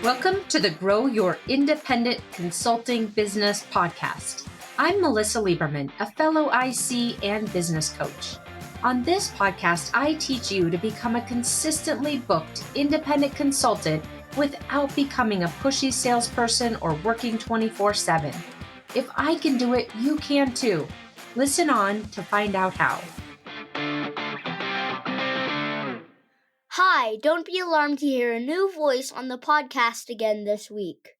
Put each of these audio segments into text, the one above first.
Welcome to the Grow Your Independent Consulting Business podcast. I'm Melissa Lieberman, a fellow IC and business coach. On this podcast, I teach you to become a consistently booked independent consultant without becoming a pushy salesperson or working 24/7. If I can do it, you can too. Listen on to find out how. Hi, don't be alarmed to hear a new voice on the podcast again this week.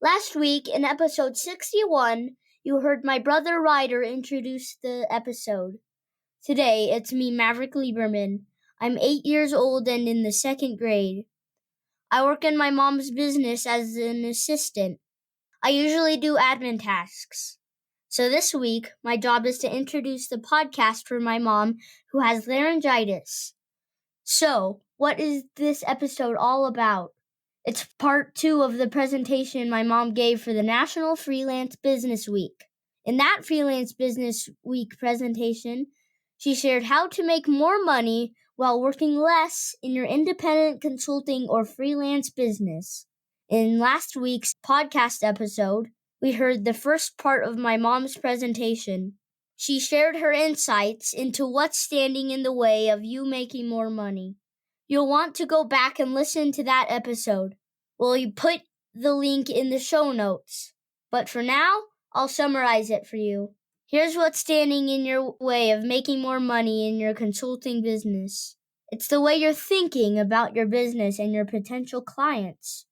Last week, in episode 61, you heard my brother Ryder introduce the episode. Today, it's me, Maverick Lieberman. I'm 8 years old and in the second grade. I work in my mom's business as an assistant. I usually do admin tasks. So this week, my job is to introduce the podcast for my mom who has laryngitis. So, what is this episode all about? It's part 2 of the presentation my mom gave for the National Freelance Business Week. In that Freelance Business Week presentation, she shared how to make more money while working less in your independent consulting or freelance business. In last week's podcast episode, we heard the first part of my mom's presentation. She shared her insights into what's standing in the way of you making more money. You'll want to go back and listen to that episode. We'll put the link in the show notes. But for now, I'll summarize it for you. Here's what's standing in your way of making more money in your consulting business. It's the way you're thinking about your business and your potential clients.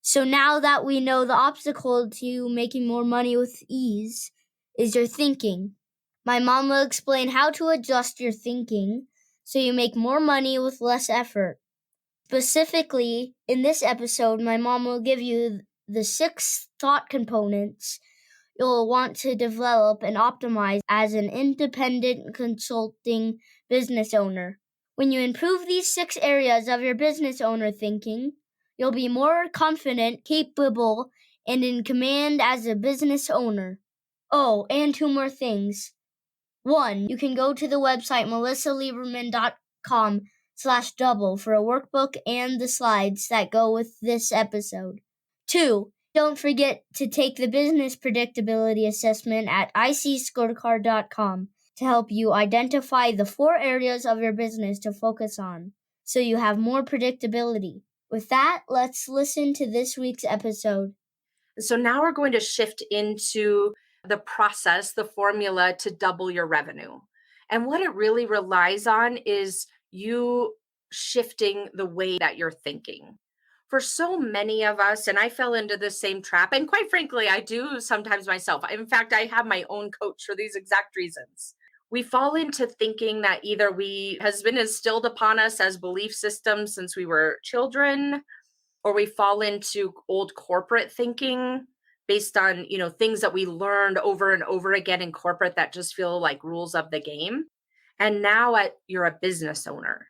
So now that we know the obstacle to you making more money with ease is your thinking, my mom will explain how to adjust your thinking so you make more money with less effort. Specifically, in this episode, my mom will give you the 6 thought components you'll want to develop and optimize as an independent consulting business owner. When you improve these 6 areas of your business owner thinking, you'll be more confident, capable, and in command as a business owner. Oh, and 2 more things. 1, you can go to the website melissalieberman.com/double for a workbook and the slides that go with this episode. 2, don't forget to take the business predictability assessment at icscorecard.com to help you identify the 4 areas of your business to focus on so you have more predictability. With that, let's listen to this week's episode. So now we're going to shift into the process, the formula to double your revenue. And what it really relies on is you shifting the way that you're thinking. For so many of us, and I fell into the same trap, and quite frankly, I do sometimes myself. In fact, I have my own coach for these exact reasons. We fall into thinking that either has been instilled upon us as belief systems since we were children, or we fall into old corporate thinking based on, things that we learned over and over again in corporate that just feel like rules of the game. And now you're a business owner.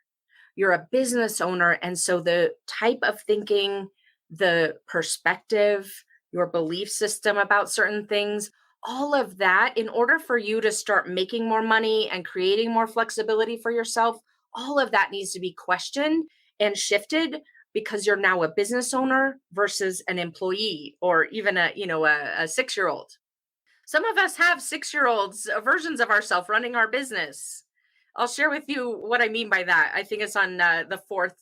You're a business owner. And so the type of thinking, the perspective, your belief system about certain things, all of that, in order for you to start making more money and creating more flexibility for yourself, all of that needs to be questioned and shifted because you're now a business owner versus an employee or even a 6-year-old. Some of us have 6-year-olds, versions of ourselves running our business. I'll share with you what I mean by that. I think it's on the fourth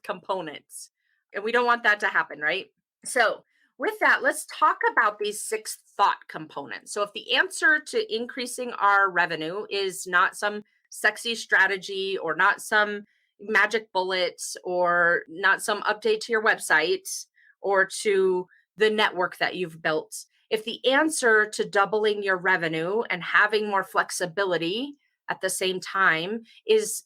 component. And we don't want that to happen, right? So with that, let's talk about these 6 thought components. So if the answer to increasing our revenue is not some sexy strategy or not some magic bullets or not some update to your website or to the network that you've built, if the answer to doubling your revenue and having more flexibility at the same time is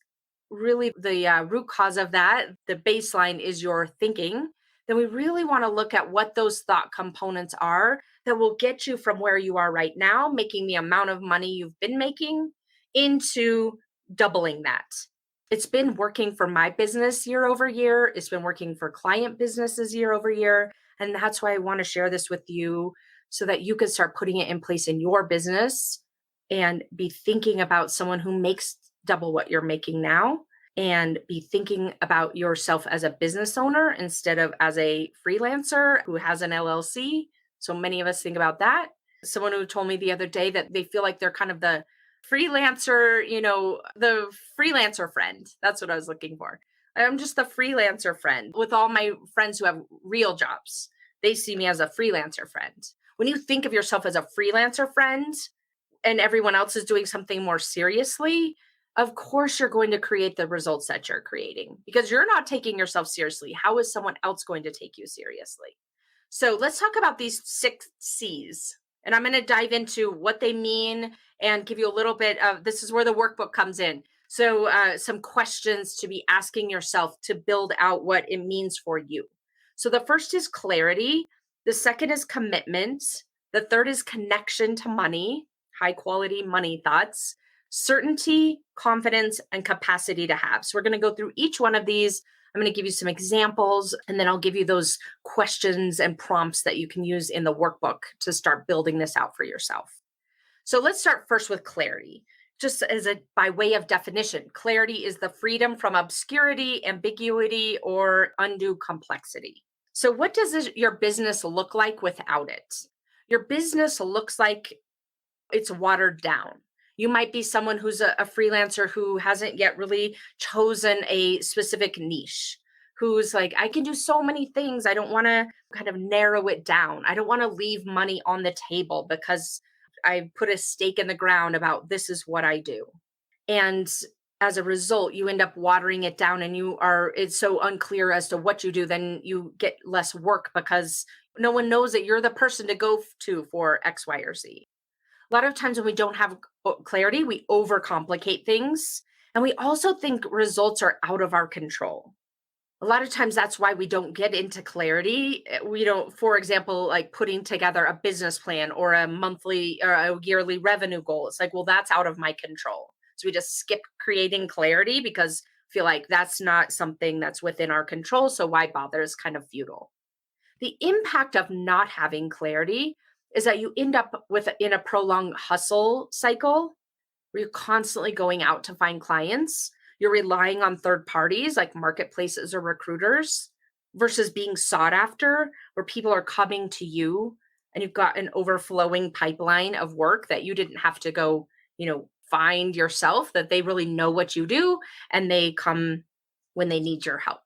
really the root cause of that, the baseline is your thinking, then we really want to look at what those thought components are that will get you from where you are right now, making the amount of money you've been making, into doubling that. It's been working for my business year over year. It's been working for client businesses year over year. And that's why I want to share this with you so that you can start putting it in place in your business and be thinking about someone who makes double what you're making now and be thinking about yourself as a business owner instead of as a freelancer who has an LLC. So many of us think about that. Someone who told me the other day that they feel like they're kind of the freelancer, the freelancer friend. That's what I was looking for. I'm just the freelancer friend with all my friends who have real jobs. They see me as a freelancer friend. When you think of yourself as a freelancer friend, and everyone else is doing something more seriously, of course you're going to create the results that you're creating because you're not taking yourself seriously. How is someone else going to take you seriously? So let's talk about these 6 C's. And I'm going to dive into what they mean and give you a little bit of this is where the workbook comes in. So, some questions to be asking yourself to build out what it means for you. So, the first is clarity. The second is commitment. The third is connection to money, high quality money thoughts, certainty, confidence, and capacity to have. So, we're going to go through each one of these. I'm going to give you some examples, and then I'll give you those questions and prompts that you can use in the workbook to start building this out for yourself. So let's start first with clarity. Just as a by way of definition, clarity is the freedom from obscurity, ambiguity, or undue complexity. So what does your business look like without it? Your business looks like it's watered down. You might be someone who's a freelancer who hasn't yet really chosen a specific niche, who's like, I can do so many things. I don't want to kind of narrow it down. I don't want to leave money on the table because I put a stake in the ground about this is what I do. And as a result, you end up watering it down and it's so unclear as to what you do, then you get less work because no one knows that you're the person to go to for X, Y, or Z. A lot of times when we don't have clarity, we overcomplicate things. And we also think results are out of our control. A lot of times that's why we don't get into clarity. We don't, for example, like putting together a business plan or a monthly or a yearly revenue goal. It's like, well, that's out of my control. So we just skip creating clarity because feel like that's not something that's within our control. So why bother? It's kind of futile. The impact of not having clarity is that you end up with in a prolonged hustle cycle where you're constantly going out to find clients. You're relying on third parties like marketplaces or recruiters versus being sought after, where people are coming to you and you've got an overflowing pipeline of work that you didn't have to go, find yourself, that they really know what you do and they come when they need your help.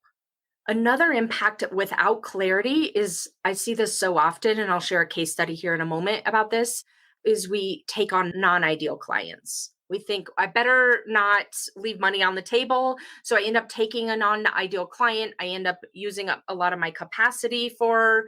Another impact without clarity is I see this so often, and I'll share a case study here in a moment about this, is we take on non-ideal clients. We think I better not leave money on the table. So I end up taking a non-ideal client. I end up using up a lot of my capacity for,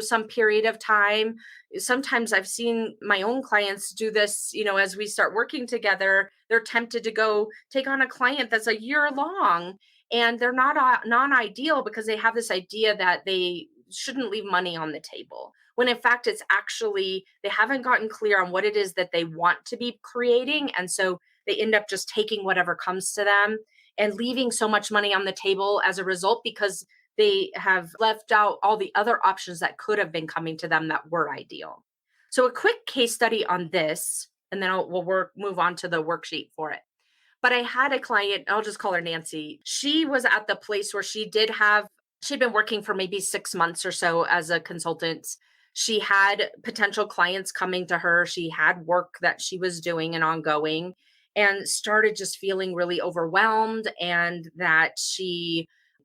some period of time. Sometimes I've seen my own clients do this, as we start working together, they're tempted to go take on a client that's a year long and they're not non-ideal because they have this idea that they shouldn't leave money on the table when in fact it's actually they haven't gotten clear on what it is that they want to be creating, and so they end up just taking whatever comes to them and leaving so much money on the table as a result because they have left out all the other options that could have been coming to them that were ideal. So a quick case study on this, and then we'll move on to the worksheet for it. But I had a client, I'll just call her Nancy. She was at the place where she'd been working for maybe 6 months or so as a consultant. She had potential clients coming to her. She had work that she was doing and ongoing, and started just feeling really overwhelmed. And that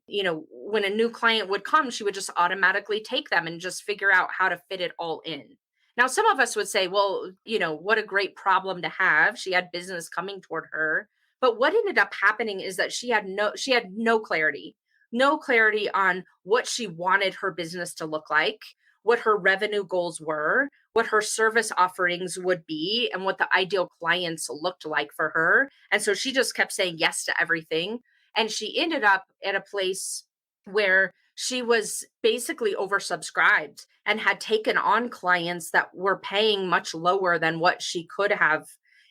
when a new client would come, she would just automatically take them and just figure out how to fit it all in. Now, some of us would say, well, what a great problem to have. She had business coming toward her. But what ended up happening is that she had no clarity, no clarity on what she wanted her business to look like, what her revenue goals were, what her service offerings would be, and what the ideal clients looked like for her. And so she just kept saying yes to everything. And she ended up at a place where she was basically oversubscribed and had taken on clients that were paying much lower than what she could have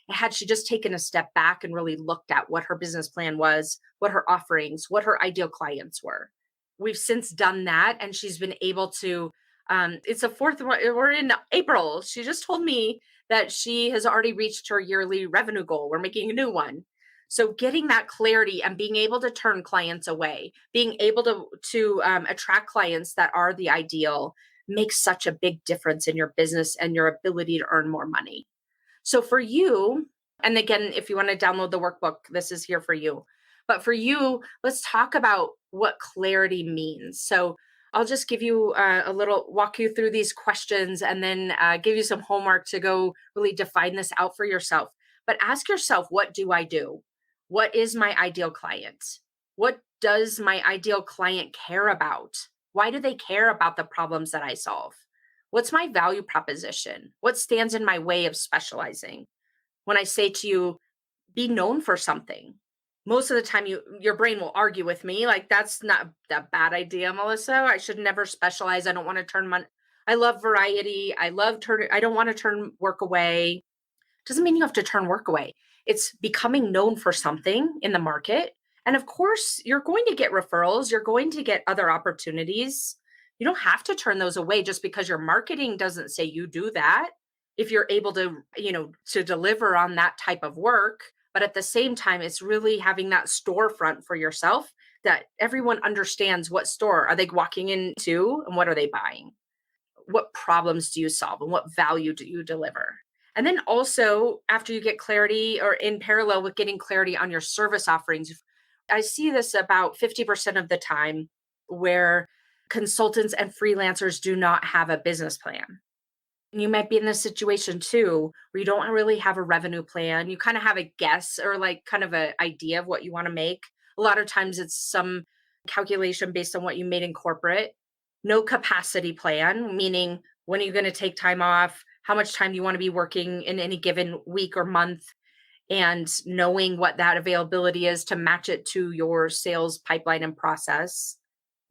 had she just taken a step back and really looked at what her business plan was, what her offerings, what her ideal clients were. We've since done that, and she's been able to. It's a fourth one. We're in April. She just told me that she has already reached her yearly revenue goal. We're making a new one. So getting that clarity and being able to turn clients away, being able to attract clients that are the ideal makes such a big difference in your business and your ability to earn more money. So for you, and again, if you want to download the workbook, this is here for you. But for you, let's talk about what clarity means. So I'll just give you a little walk you through these questions and then give you some homework to go really define this out for yourself. But ask yourself, what do I do? What is my ideal client? What does my ideal client care about? Why do they care about the problems that I solve? What's my value proposition? What stands in my way of specializing? When I say to you, be known for something, most of the time your brain will argue with me like that's not a bad idea, Melissa. I should never specialize. I don't want to turn money. I love variety. I don't want to turn work away. Doesn't mean you have to turn work away. It's becoming known for something in the market. And of course, you're going to get referrals, you're going to get other opportunities. You don't have to turn those away just because your marketing doesn't say you do that. If you're able to deliver on that type of work, but at the same time, it's really having that storefront for yourself that everyone understands what store are they walking into and what are they buying? What problems do you solve and what value do you deliver? And then also, after you get clarity or in parallel with getting clarity on your service offerings, I see this about 50% of the time where consultants and freelancers do not have a business plan. And you might be in this situation too, where you don't really have a revenue plan. You kind of have a guess or like kind of an idea of what you want to make. A lot of times it's some calculation based on what you made in corporate. No capacity plan, meaning when are you going to take time off? How much time do you want to be working in any given week or month? And knowing what that availability is to match it to your sales pipeline and process,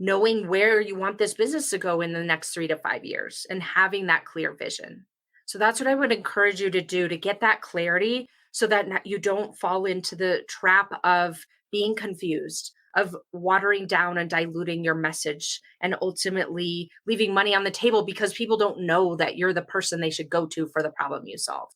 knowing where you want this business to go in the next 3 to 5 years and having that clear vision. So that's what I would encourage you to do to get that clarity so that you don't fall into the trap of being confused, of watering down and diluting your message and ultimately leaving money on the table because people don't know that you're the person they should go to for the problem you solve.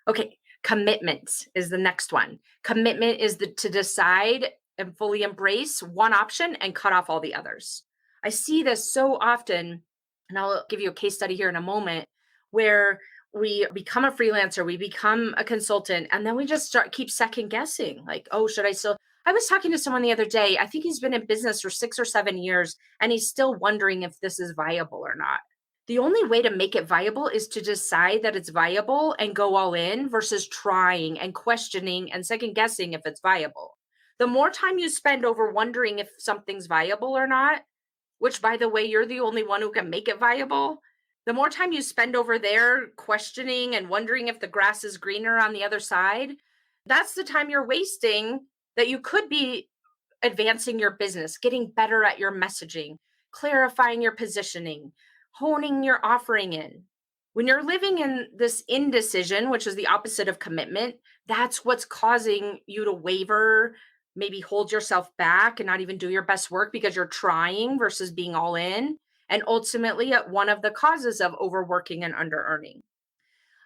Okay, commitment is the next one. Commitment is to decide and fully embrace one option and cut off all the others. I see this so often, and I'll give you a case study here in a moment, where we become a freelancer, we become a consultant, and then we just keep second guessing. Like, oh, should I still? I was talking to someone the other day. I think he's been in business for 6 or 7 years, and he's still wondering if this is viable or not. The only way to make it viable is to decide that it's viable and go all in versus trying and questioning and second guessing if it's viable. The more time you spend over wondering if something's viable or not, which by the way, you're the only one who can make it viable, the more time you spend over there questioning and wondering if the grass is greener on the other side, that's the time you're wasting that you could be advancing your business, getting better at your messaging, clarifying your positioning, honing your offering in. When you're living in this indecision, which is the opposite of commitment, that's what's causing you to waver, maybe hold yourself back and not even do your best work because you're trying versus being all in. And ultimately, at one of the causes of overworking and under earning.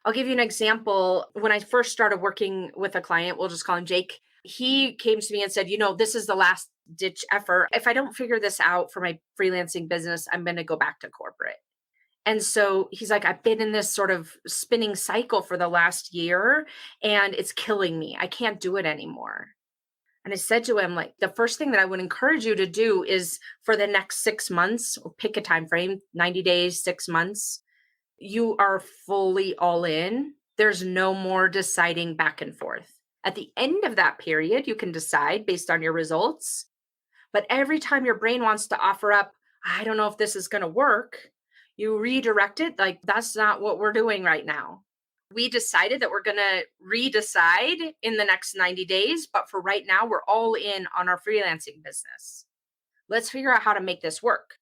I'll give you an example. When I first started working with a client, we'll just call him Jake, he came to me and said, this is the last ditch effort. If I don't figure this out for my freelancing business, I'm going to go back to corporate. And so he's like, I've been in this sort of spinning cycle for the last year and it's killing me. I can't do it anymore. And I said to him, like, the first thing that I would encourage you to do is for the next 6 months, or pick a time frame, 90 days, 6 months, you are fully all in. There's no more deciding back and forth. At the end of that period, you can decide based on your results. But every time your brain wants to offer up, I don't know if this is going to work, you redirect it. Like, that's not what we're doing right now. We decided that we're going to redecide in the next 90 days. But for right now, we're all in on our freelancing business. Let's figure out how to make this work.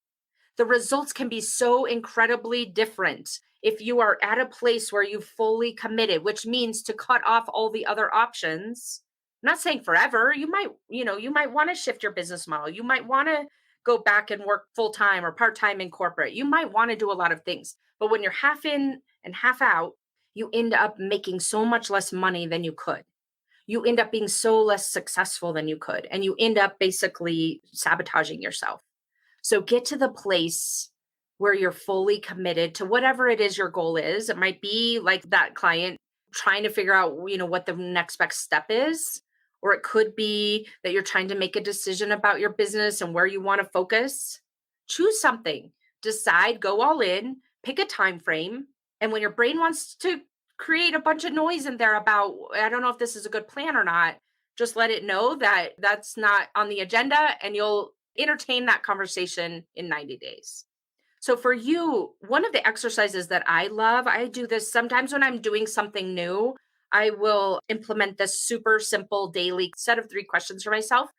The results can be so incredibly different if you are at a place where you've fully committed, which means to cut off all the other options. I'm not saying forever. You might want to shift your business model. You might want to go back and work full time or part time in corporate. You might want to do a lot of things. But when you're half in and half out, you end up making so much less money than you could. you end up being so less successful than you could. And you end up basically sabotaging yourself. So get to the place where you're fully committed to whatever it is your goal is. It might be like that client trying to figure out, what the next best step is, or it could be that you're trying to make a decision about your business and where you want to focus. Choose something. Decide, go all in, pick a time frame, and when your brain wants to create a bunch of noise in there about I don't know if this is a good plan or not, just let it know that that's not on the agenda and you'll entertain that conversation in 90 days. So for you, one of the exercises that I love, I do this sometimes when I'm doing something new. I will implement this super simple daily set of 3 questions for myself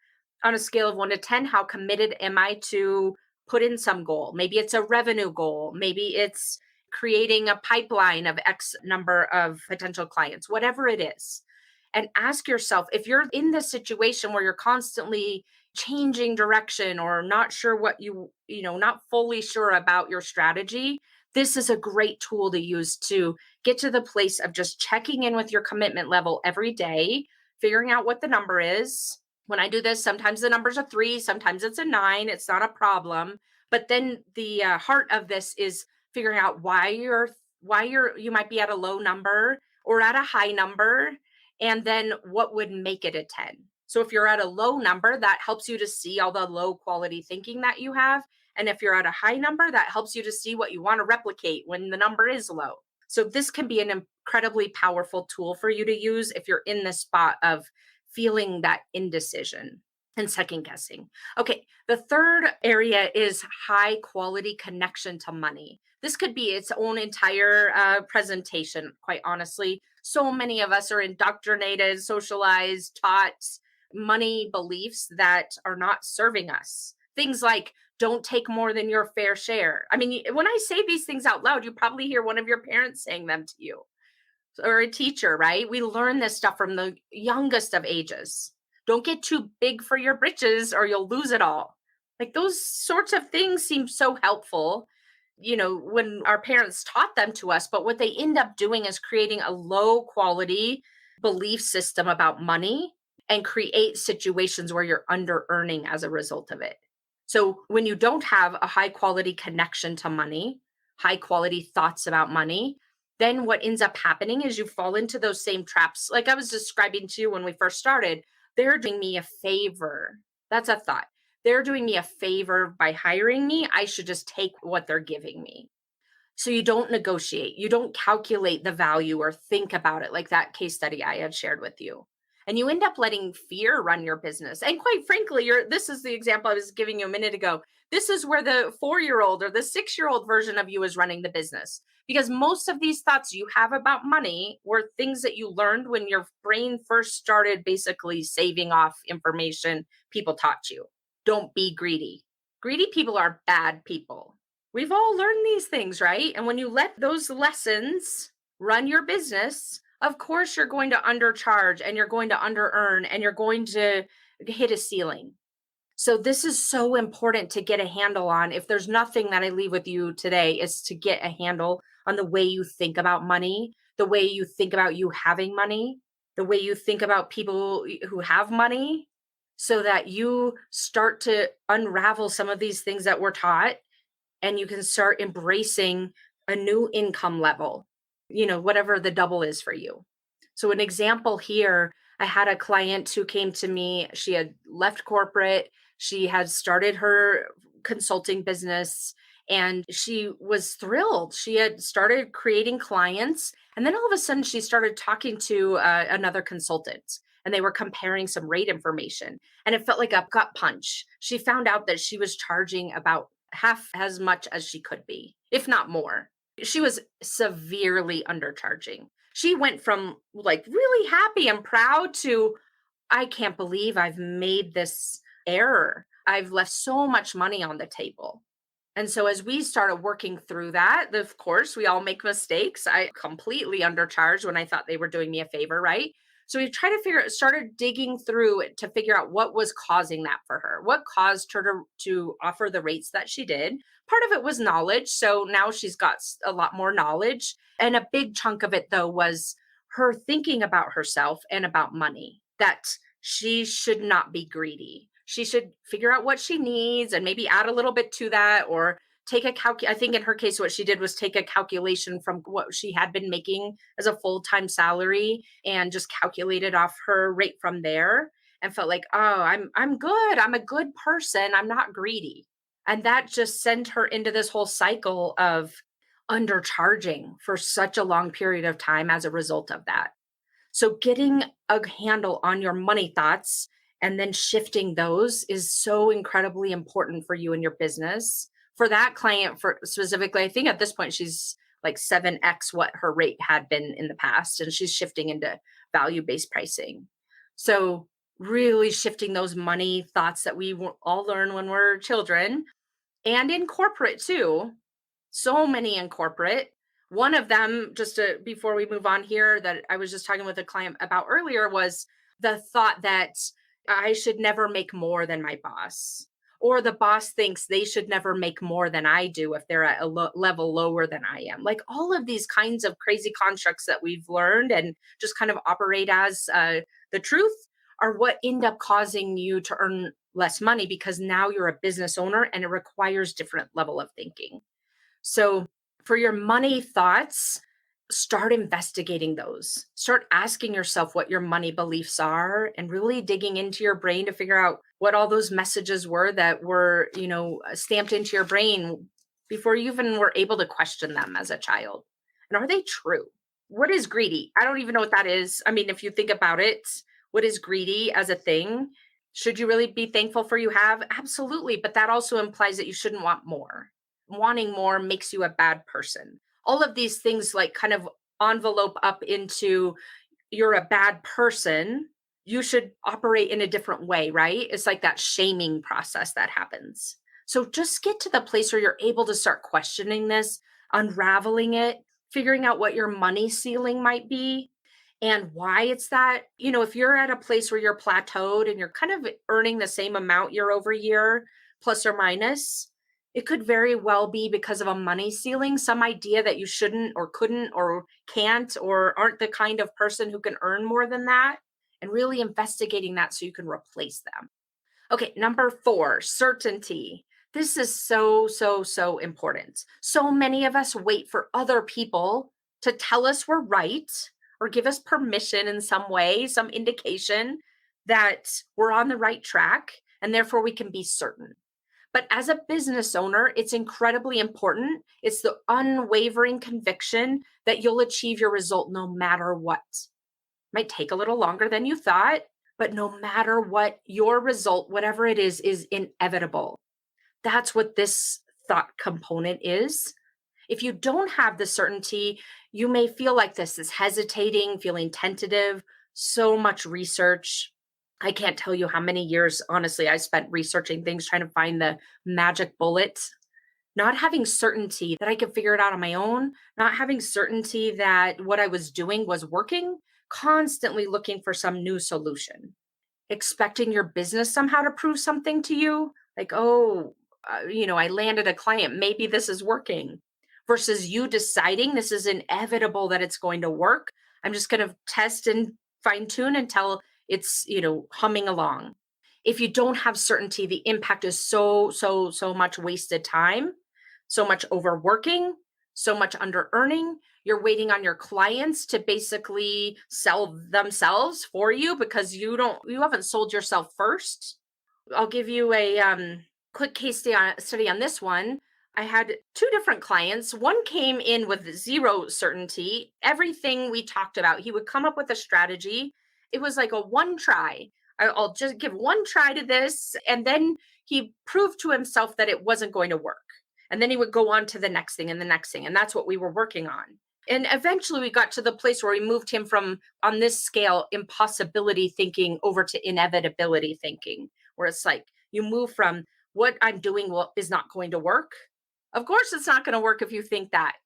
on a scale of 1 to 10. How committed am I to put in some goal? Maybe it's a revenue goal. Maybe it's creating a pipeline of X number of potential clients, whatever it is. And ask yourself if you're in this situation where you're constantly changing direction or not sure what not fully sure about your strategy, this is a great tool to use to get to the place of just checking in with your commitment level every day, figuring out what the number is. When I do this, sometimes the number's a 3, sometimes it's a 9. It's not a problem. But then the heart of this is figuring out you might be at a low number or at a high number, and then what would make it a 10. So if you're at a low number, that helps you to see all the low quality thinking that you have. And if you're at a high number, that helps you to see what you want to replicate when the number is low. So this can be an incredibly powerful tool for you to use if you're in the spot of feeling that indecision and second guessing. Okay, the third area is high quality connection to money. This could be its own entire presentation, quite honestly. So many of us are indoctrinated, socialized, taught money beliefs that are not serving us. Things like don't take more than your fair share. I mean, when I say these things out loud, you probably hear one of your parents saying them to you or a teacher, right? We learn this stuff from the youngest of ages. Don't get too big for your britches or you'll lose it all. Like those sorts of things seem so helpful, when our parents taught them to us. But what they end up doing is creating a low quality belief system about money and create situations where you're under earning as a result of it. So when you don't have a high quality connection to money, high quality thoughts about money, then what ends up happening is you fall into those same traps. Like I was describing to you when we first started, they're doing me a favor. That's a thought. They're doing me a favor by hiring me. I should just take what they're giving me. So you don't negotiate, you don't calculate the value or think about it like that case study I had shared with you. And you end up letting fear run your business. And quite frankly, this is the example I was giving you a minute ago. This is where the 4-year-old or the 6-year-old version of you is running the business. Because most of these thoughts you have about money were things that you learned when your brain first started basically saving off information people taught you. Don't be greedy. Greedy people are bad people. We've all learned these things, right? And when you let those lessons run your business, of course you're going to undercharge and you're going to under earn and you're going to hit a ceiling. So this is so important to get a handle on. If there's nothing that I leave with you today, is to get a handle on the way you think about money, the way you think about you having money, the way you think about people who have money, so that you start to unravel some of these things that we're taught and you can start embracing a new income level, whatever the double is for you. So, an example here, I had a client who came to me. She had left corporate, she had started her consulting business, and she was thrilled. She had started creating clients. And then all of a sudden, she started talking to another consultant. And they were comparing some rate information. And it felt like a gut punch. She found out that she was charging about half as much as she could be, if not more. She was severely undercharging. She went from like really happy and proud to, I can't believe I've made this error. I've left so much money on the table. And so as we started working through that, of course, we all make mistakes. I completely undercharged when I thought they were doing me a favor, right? So we tried to started digging through it to figure out what was causing that for her. What caused her to offer the rates that she did? Part of it was knowledge. So now she's got a lot more knowledge. And a big chunk of it, though, was her thinking about herself and about money, that she should not be greedy. She should figure out what she needs and maybe add a little bit to that, or take a I think in her case what she did was take a calculation from what she had been making as a full-time salary and just calculated off her rate from there, and felt like, "Oh, I'm good. I'm a good person. I'm not greedy." And that just sent her into this whole cycle of undercharging for such a long period of time as a result of that. So getting a handle on your money thoughts and then shifting those is so incredibly important for you and your business. For that client, for specifically, I think at this point she's like 7x what her rate had been in the past, and she's shifting into value-based pricing. So really shifting those money thoughts that we all learn when we're children, and in corporate too, so many in corporate. One of them, just before we move on here, that I was just talking with a client about earlier, was the thought that I should never make more than my boss, or the boss thinks they should never make more than I do if they're at a level lower than I am. Like all of these kinds of crazy constructs that we've learned and just kind of operate as the truth are what end up causing you to earn less money, because now you're a business owner and it requires different level of thinking. So, for your money thoughts, start investigating those. Start asking yourself what your money beliefs are and really digging into your brain to figure out what all those messages were that were, stamped into your brain before you even were able to question them as a child. And are they true? What is greedy? I don't even know what that is. I mean, if you think about it, what is greedy as a thing? Should you really be thankful for you have? Absolutely. But that also implies that you shouldn't want more. Wanting more makes you a bad person. All of these things like kind of envelope up into you're a bad person. You should operate in a different way, right? It's like that shaming process that happens. So just get to the place where you're able to start questioning this, unraveling it, figuring out what your money ceiling might be and why it's that. If you're at a place where you're plateaued and you're kind of earning the same amount year over year, plus or minus, it could very well be because of a money ceiling, some idea that you shouldn't or couldn't or can't or aren't the kind of person who can earn more than that, and really investigating that so you can replace them. Okay, number 4, certainty. This is so, so, so important. So many of us wait for other people to tell us we're right or give us permission in some way, some indication that we're on the right track, and therefore we can be certain. But as a business owner, it's incredibly important. It's the unwavering conviction that you'll achieve your result no matter what. Might take a little longer than you thought, but no matter what, your result, whatever it is inevitable. That's what this thought component is. If you don't have the certainty, you may feel like this hesitating, feeling tentative, so much research. I can't tell you how many years, honestly, I spent researching things, trying to find the magic bullet. Not having certainty that I could figure it out on my own, not having certainty that what I was doing was working, constantly looking for some new solution, expecting your business somehow to prove something to you, like, oh, I landed a client, maybe this is working, versus you deciding this is inevitable that it's going to work. I'm just going to test and fine tune until it's, humming along. If you don't have certainty, the impact is so, so, so much wasted time, so much overworking, so much under earning. You're waiting on your clients to basically sell themselves for you because you haven't sold yourself first. I'll give you a quick case study on this one. I had 2 different clients. One came in with zero certainty. Everything we talked about, he would come up with a strategy. It was like a one try. I'll just give one try to this. And then he proved to himself that it wasn't going to work. And then he would go on to the next thing and the next thing. And that's what we were working on. And eventually we got to the place where we moved him from, on this scale, impossibility thinking over to inevitability thinking, where it's like you move from what I'm doing is not going to work. Of course, it's not going to work if you think that.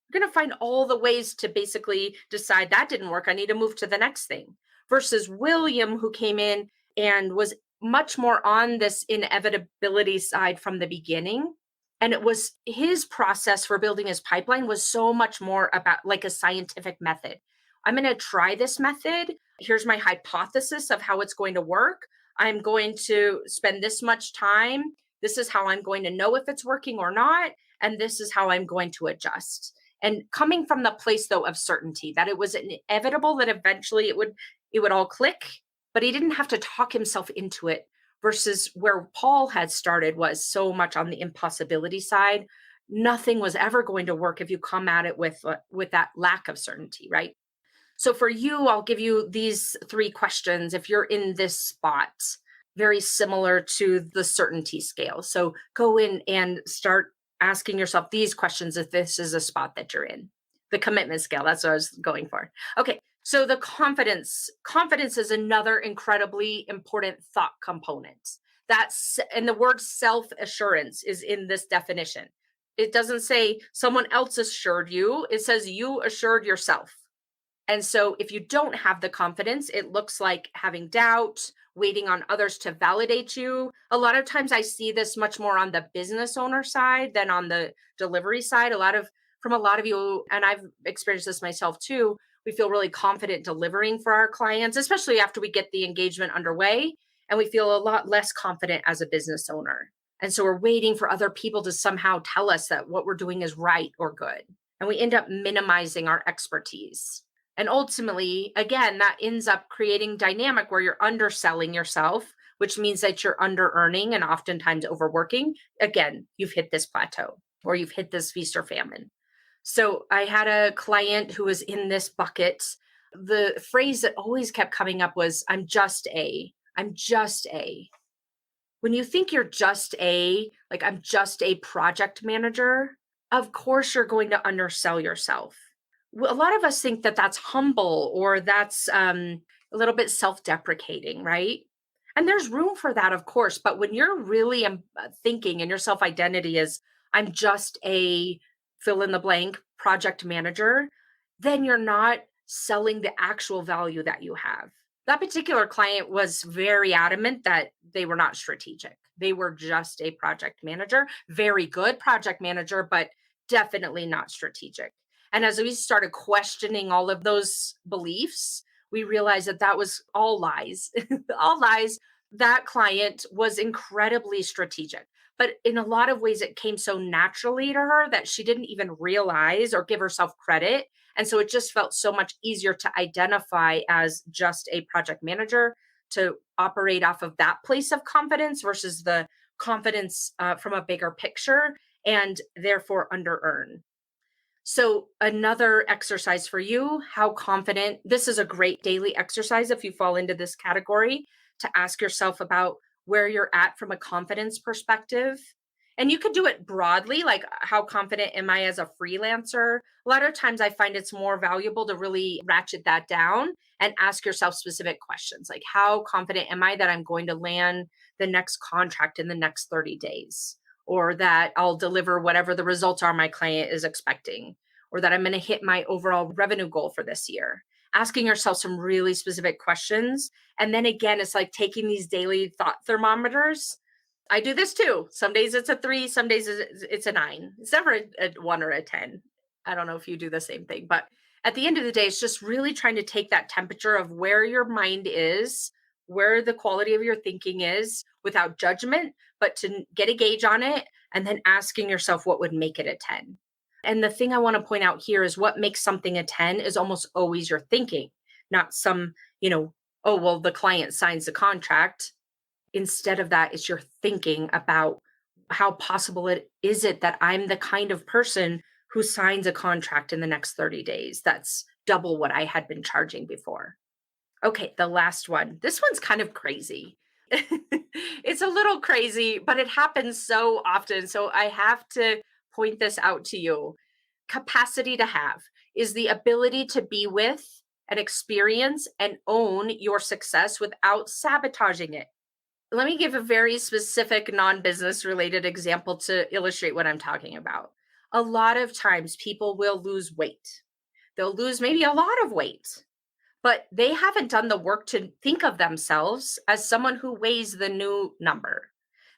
You're going to find all the ways to basically decide that didn't work. I need to move to the next thing. Versus William, who came in and was much more on this inevitability side from the beginning. And it was his process for building his pipeline was so much more about like a scientific method. I'm going to try this method. Here's my hypothesis of how it's going to work. I'm going to spend this much time. This is how I'm going to know if it's working or not. And this is how I'm going to adjust. And coming from the place though of certainty that it was inevitable that eventually it would all click, but he didn't have to talk himself into it versus where Paul had started was so much on the impossibility side. Nothing was ever going to work if you come at it with that lack of certainty, right? So for you, I'll give you these three questions if you're in this spot, very similar to the certainty scale. So go in and start asking yourself these questions if this is a spot that you're in. The commitment scale, that's what I was going for. Okay, so the confidence is another incredibly important thought component. That's and the word self-assurance is in this definition. It doesn't say someone else assured you, it says you assured yourself. And so if you don't have the confidence, it looks like having doubt, waiting on others to validate you. A lot of times I see this much more on the business owner side than on the delivery side. From a lot of you, and I've experienced this myself too, we feel really confident delivering for our clients, especially after we get the engagement underway. And we feel a lot less confident as a business owner. And so we're waiting for other people to somehow tell us that what we're doing is right or good. And we end up minimizing our expertise. And ultimately, again, that ends up creating dynamic where you're underselling yourself, which means that you're under earning and oftentimes overworking. Again, you've hit this plateau or you've hit this feast or famine. So I had a client who was in this bucket. The phrase that always kept coming up was, I'm just a. When you think you're just like I'm just a project manager, of course you're going to undersell yourself. A lot of us think that that's humble or that's a little bit self-deprecating, right? And there's room for that, of course. But when you're really thinking and your self-identity is, I'm just a fill in the blank project manager, then you're not selling the actual value that you have. That particular client was very adamant that they were not strategic. They were just a project manager, very good project manager, but definitely not strategic. And as we started questioning all of those beliefs, we realized that that was all lies, all lies. That client was incredibly strategic. But in a lot of ways, it came so naturally to her that she didn't even realize or give herself credit. And so it just felt so much easier to identify as just a project manager, to operate off of that place of confidence versus the confidence from a bigger picture and therefore under earn. So, another exercise for you, how confident, this is a great daily exercise if you fall into this category to ask yourself about where you're at from a confidence perspective. And you could do it broadly, like how confident am I as a freelancer? A lot of times I find it's more valuable to really ratchet that down and ask yourself specific questions like, how confident am I that I'm going to land the next contract in the next 30 days? Or that I'll deliver whatever the results are my client is expecting, or that I'm going to hit my overall revenue goal for this year. Asking yourself some really specific questions. And then again, it's like taking these daily thought thermometers. I do this too. Some days it's a 3, some days it's a 9. It's never a 1 or a 10. I don't know if you do the same thing, but at the end of the day, it's just really trying to take that temperature of where your mind is, where the quality of your thinking is without judgment, but to get a gauge on it and then asking yourself what would make it a 10. And the thing I want to point out here is what makes something a 10 is almost always your thinking, not some, oh, well, the client signs the contract. Instead of that, it's your thinking about how possible it is it that I'm the kind of person who signs a contract in the next 30 days. That's double what I had been charging before. Okay, the last one. This one's kind of crazy. It's a little crazy, but it happens so often. So I have to point this out to you. Capacity to have is the ability to be with and experience and own your success without sabotaging it. Let me give a very specific non business related example to illustrate what I'm talking about. A lot of times people will lose weight, they'll lose maybe a lot of weight, but they haven't done the work to think of themselves as someone who weighs the new number.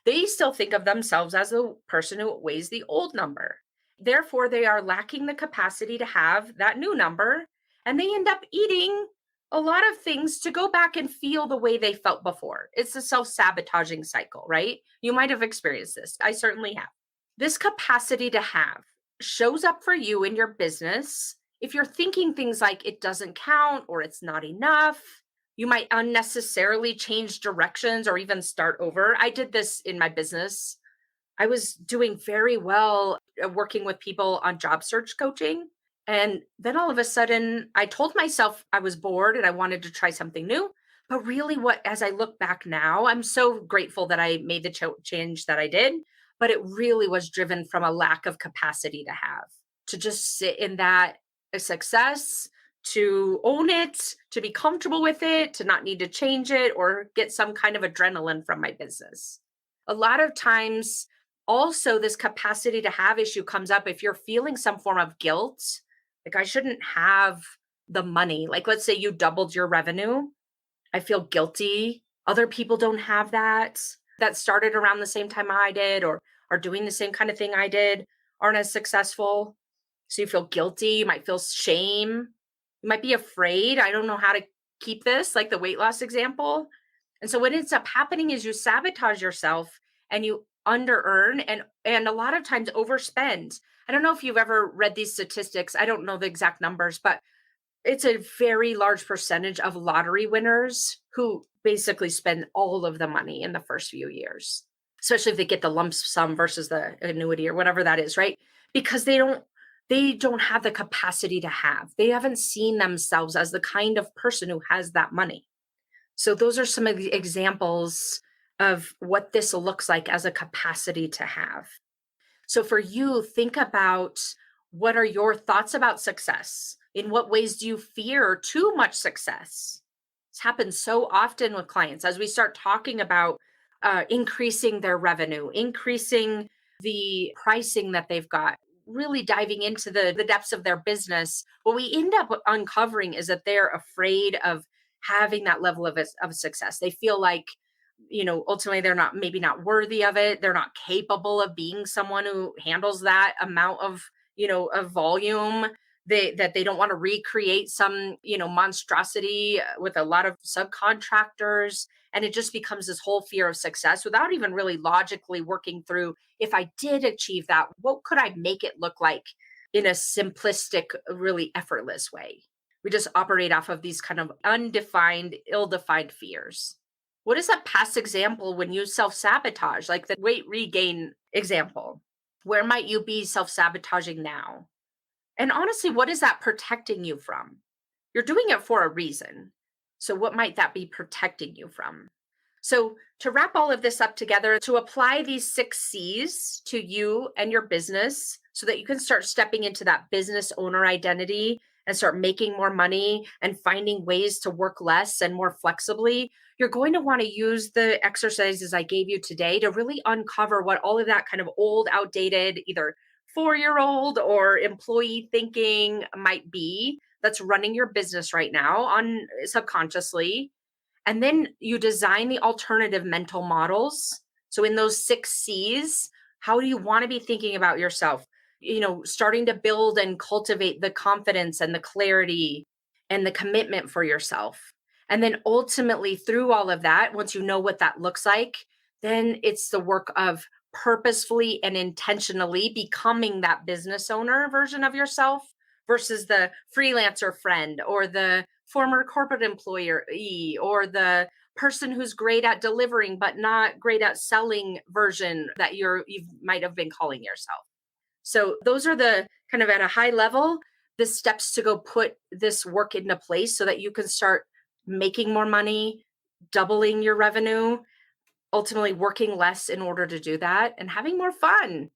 They still think of themselves as the person who weighs the old number. Therefore, they are lacking the capacity to have that new number. and they end up eating a lot of things to go back and feel the way they felt before. It's a self sabotaging cycle, right? You might have experienced this. I certainly have. This capacity to have shows up for you in your business if you're thinking things like it doesn't count or it's not enough. You might unnecessarily change directions or even start over. I did this in my business. I was doing very well working with people on job search coaching. And then all of a sudden, I told myself I was bored and I wanted to try something new. But really, as I look back now, I'm so grateful that I made the change that I did. But it really was driven from a lack of capacity to just sit in that success, to own it, to be comfortable with it, to not need to change it or get some kind of adrenaline from my business. A lot of times, also, this capacity to have issue comes up if you're feeling some form of guilt. Like, I shouldn't have the money. Like, let's say you doubled your revenue. I feel guilty. Other people don't have that started around the same time I did or are doing the same kind of thing I did, aren't as successful. So you feel guilty. You might feel shame. You might be afraid. I don't know how to keep this, like the weight loss example. And so what ends up happening is you sabotage yourself and you under earn and a lot of times overspend. I don't know if you've ever read these statistics. I don't know the exact numbers, but it's a very large percentage of lottery winners who basically spend all of the money in the first few years, especially if they get the lump sum versus the annuity or whatever that is, right? Because they don't have the capacity to have. They haven't seen themselves as the kind of person who has that money. So those are some of the examples of what this looks like as a capacity to have. So for you, think about what are your thoughts about success? In what ways do you fear too much success? This happens so often with clients as we start talking about increasing their revenue, increasing the pricing that they've got, really diving into the depths of their business. What we end up uncovering is that they're afraid of having that level of success. They feel like, ultimately they're not, maybe not worthy of it. They're not capable of being someone who handles that amount of volume. That they don't want to recreate some, monstrosity with a lot of subcontractors. And it just becomes this whole fear of success without even really logically working through, if I did achieve that, what could I make it look like in a simplistic, really effortless way? We just operate off of these kind of undefined, ill-defined fears. What is a past example when you self-sabotage, like the weight regain example? Where might you be self-sabotaging now? And honestly, what is that protecting you from? You're doing it for a reason. So, what might that be protecting you from? So, to wrap all of this up together, to apply these 6 C's to you and your business so that you can start stepping into that business owner identity and start making more money and finding ways to work less and more flexibly, you're going to want to use the exercises I gave you today to really uncover what all of that kind of old, outdated, either 4-year-old or employee thinking might be that's running your business right now on subconsciously. And then you design the alternative mental models. So in those 6 C's, how do you want to be thinking about yourself? Starting to build and cultivate the confidence and the clarity and the commitment for yourself. And then ultimately through all of that, once you know what that looks like, then it's the work of purposefully and intentionally becoming that business owner version of yourself versus the freelancer friend or the former corporate employee or the person who's great at delivering but not great at selling version that you might have been calling yourself. So those are the kind of at a high level, the steps to go put this work into place so that you can start making more money, doubling your revenue, ultimately working less in order to do that and having more fun.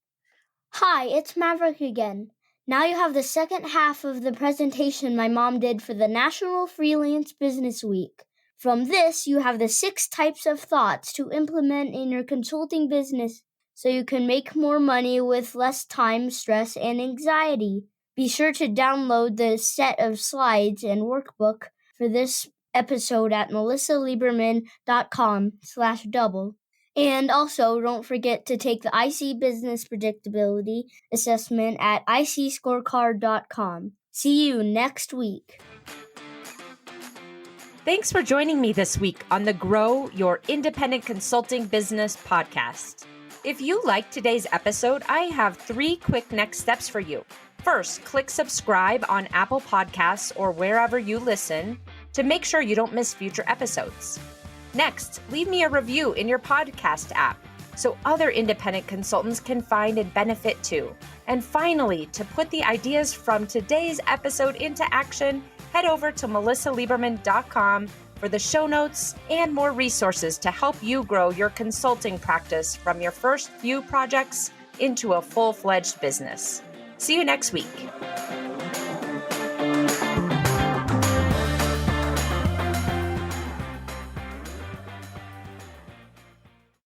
Hi, it's Maverick again. Now you have the second half of the presentation my mom did for the National Freelance Business Week. From this, you have the 6 types of thoughts to implement in your consulting business so you can make more money with less time, stress, and anxiety. Be sure to download the set of slides and workbook for this episode at melissalieberman.com/double. And also, don't forget to take the IC Business Predictability Assessment at icscorecard.com. See you next week. Thanks for joining me this week on the Grow Your Independent Consulting Business podcast. If you liked today's episode, I have 3 quick next steps for you. First, click subscribe on Apple Podcasts or wherever you listen to make sure you don't miss future episodes. Next, leave me a review in your podcast app so other independent consultants can find and benefit too. And finally, to put the ideas from today's episode into action, head over to melissalieberman.com for the show notes and more resources to help you grow your consulting practice from your first few projects into a full-fledged business. See you next week.